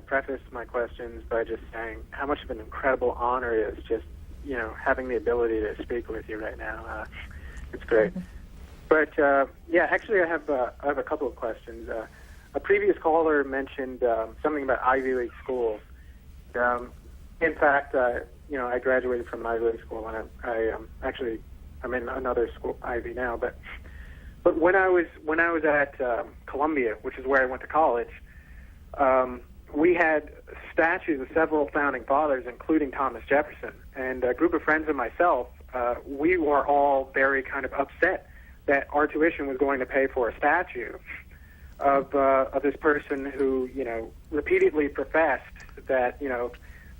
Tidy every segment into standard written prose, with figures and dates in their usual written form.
preface my questions by just saying how much of an incredible honor it is just, having the ability to speak with you right now. It's great. But, actually I have a couple of questions. A previous caller mentioned something about Ivy League schools. In fact, I graduated from Ivy League school, and I'm in another school, Ivy now. But when I was at Columbia, which is where I went to college, we had statues of several founding fathers, including Thomas Jefferson. And a group of friends and myself, we were all very kind of upset that our tuition was going to pay for a statue of this person who, repeatedly professed that,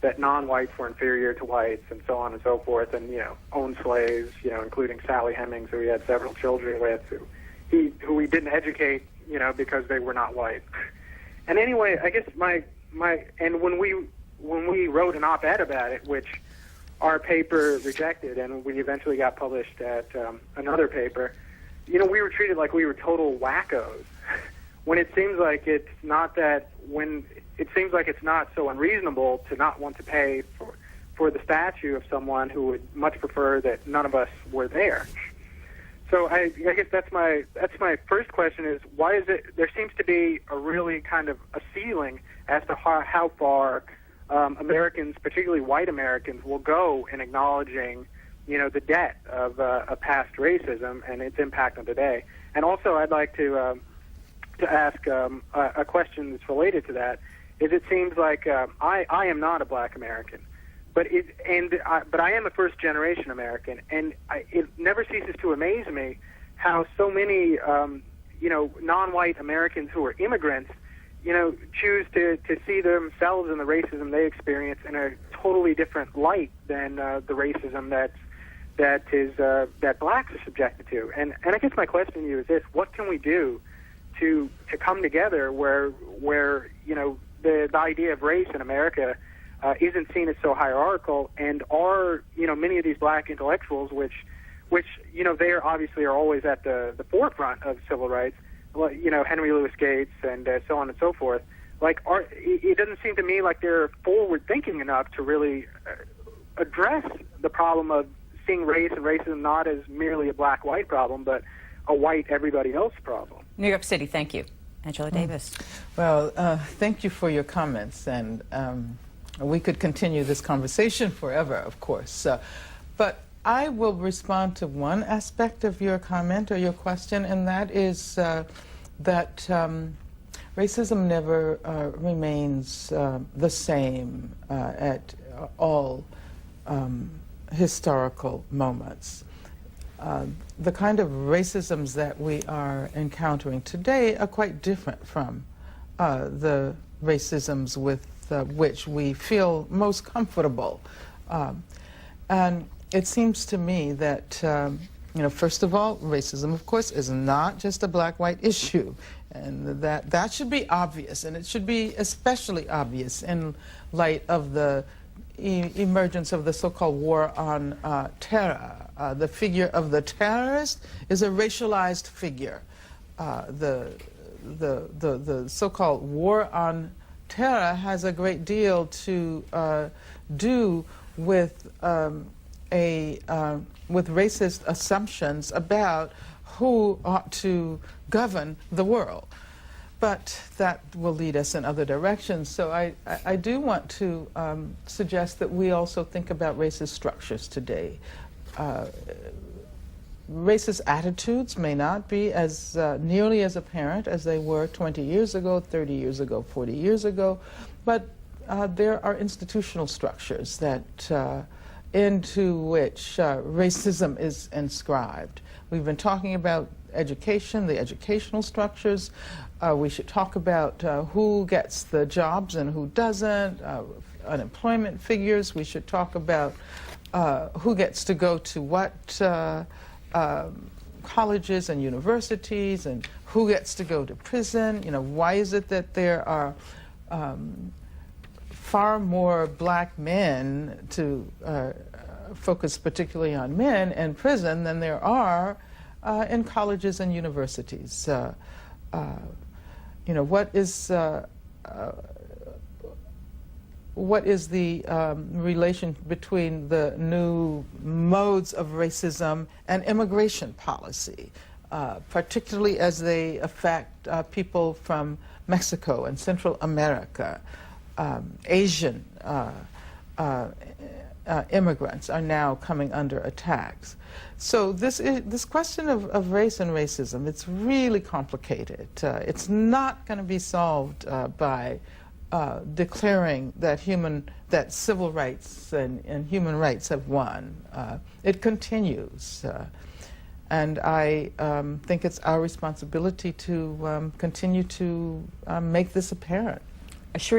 that non-whites were inferior to whites and so on and so forth, and, owned slaves, including Sally Hemings, who he had several children with, who he didn't educate, because they were not white. And anyway, I guess and when we wrote an op-ed about it, which our paper rejected, and we eventually got published at another paper, we were treated like we were total wackos. When it seems like it's not so unreasonable to not want to pay for the statue of someone who would much prefer that none of us were there. So I guess that's my first question is, why is it there seems to be a really kind of a ceiling as to how far Americans, particularly white Americans, will go in acknowledging, the debt of past racism and its impact on today. And also, I'd like to ask a question that's related to that. Is it seems like I am not a black American, but I am a first generation American, and it never ceases to amaze me how so many non-white Americans who are immigrants choose to see themselves and the racism they experience in a totally different light than the racism that blacks are subjected to. And I guess my question to you is this: what can we do to come together where the idea of race in America isn't seen as so hierarchical, and are many of these black intellectuals, which they are always at the forefront of civil rights, Henry Louis Gates and so on and so forth. It doesn't seem to me like they're forward thinking enough to really address the problem of seeing race and racism not as merely a black-white problem, but a white everybody else problem. New York City, thank you. Angela Davis. Well, thank you for your comments, and we could continue this conversation forever, of course. But I will respond to one aspect of your comment or your question, and that is that racism never remains the same at all historical moments. The kind of racisms that we are encountering today are quite different from the racisms with which we feel most comfortable. And it seems to me that, first of all, racism, of course, is not just a black-white issue. And that should be obvious, and it should be especially obvious in light of the emergence of the so-called war on terror. The figure of the terrorist is a racialized figure. The so-called war on terror has a great deal to do with racist assumptions about who ought to govern the world. But that will lead us in other directions. So I do want to suggest that we also think about racist structures today. Racist attitudes may not be as nearly as apparent as they were 20 years ago, 30 years ago, 40 years ago, but there are institutional structures that into which racism is inscribed. We've been talking about education, the educational structures. We should talk about who gets the jobs and who doesn't, unemployment figures. We should talk about who gets to go to what colleges and universities, and who gets to go to prison. Why is it that there are far more black men, to focus particularly on men, in prison than there are in colleges and universities? what is the relation between the new modes of racism and immigration policy, particularly as they affect people from Mexico and Central America. Asian immigrants are now coming under attacks. So this question of race and racism, it's really complicated. It's not going to be solved by declaring that civil rights and human rights have won. It continues. And I think it's our responsibility to continue to make this apparent. Sherif